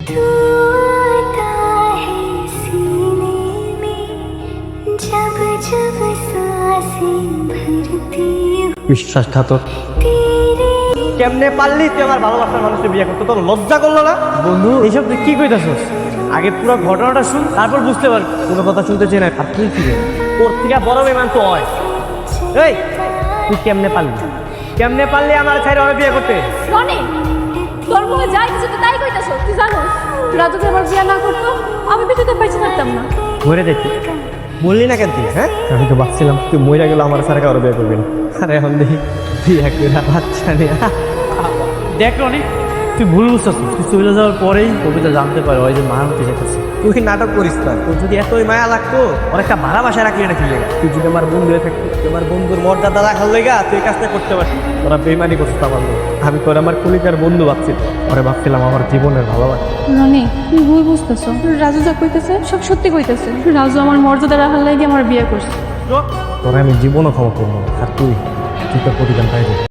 तू आता है सीने में जब जब सांसें भरती हूँ বিশ্বাসঘাতক। तेरे কেমনে পারলি তুই আমার ভালোবাসার মানুষকে বিয়ে করতে? তোর লজ্জা করলো না? বন্ধু এইসব তুই কি কইতাছস? আগে পুরো ঘটনাটা শুন, তারপর বুঝতে পারবি। কোনো কথা শুনতে চাই না। আর তুই কি রে? তোর থেকে বড় বেমান তো হয়। এই তুই কেমনে পারলি আমার ছেড়ে ওরে বিয়ে করতে? রনি, তোর মুখে যাই কিছু তো তাই কইতাছ। তুই জানো রাজু যদি আমার বিয়ে না করতো আমি বেঁচে বেঁচে থাকতাম না। মরে দেখি বললি না কেন তুই? হ্যাঁ, আমি তো ভাবছিলাম তুই মরে গেল আমার সারা কারো বিয়ে করবি না। আরে এখন দেখি বিয়ে করে বাচ্চা নিয়ে। দেখ রনি, তুই ভুল বুঝতেছিস। তুই চলে যাওয়ার পরেই কবিতা জানতে পারে ওই যে মা হতে যেতেছে। তুই নাটক করিস না। তোর যদি এতই মায়া লাগতো ওর একটা ভাড়া বাসায় রাখলি না কি লেগা? তুই যদি আমার বন্ধু হয়ে থাকতি, তুই আমার বন্ধুর মর্যাদা রাখার লেগা তুই এই কাজটা করতে পারতি। তোরা বেইমানি করছিস আমার লোক। আমি তোর আমার কলিকার বন্ধু ভাবছি, ওরে ভাবছিলাম আমার জীবনের ভালোবাসা। রনি, তুই ভুল বুঝতেছ। রাজু যা কইতেছে সব সত্যি কইতেছে। রাজু আমার মর্যাদা রাখার লাগি আমার বিয়ে করছে। তোরা আমি জীবনও ক্ষমা করবো না। আর তুই তোর প্রতিদান পাইবি।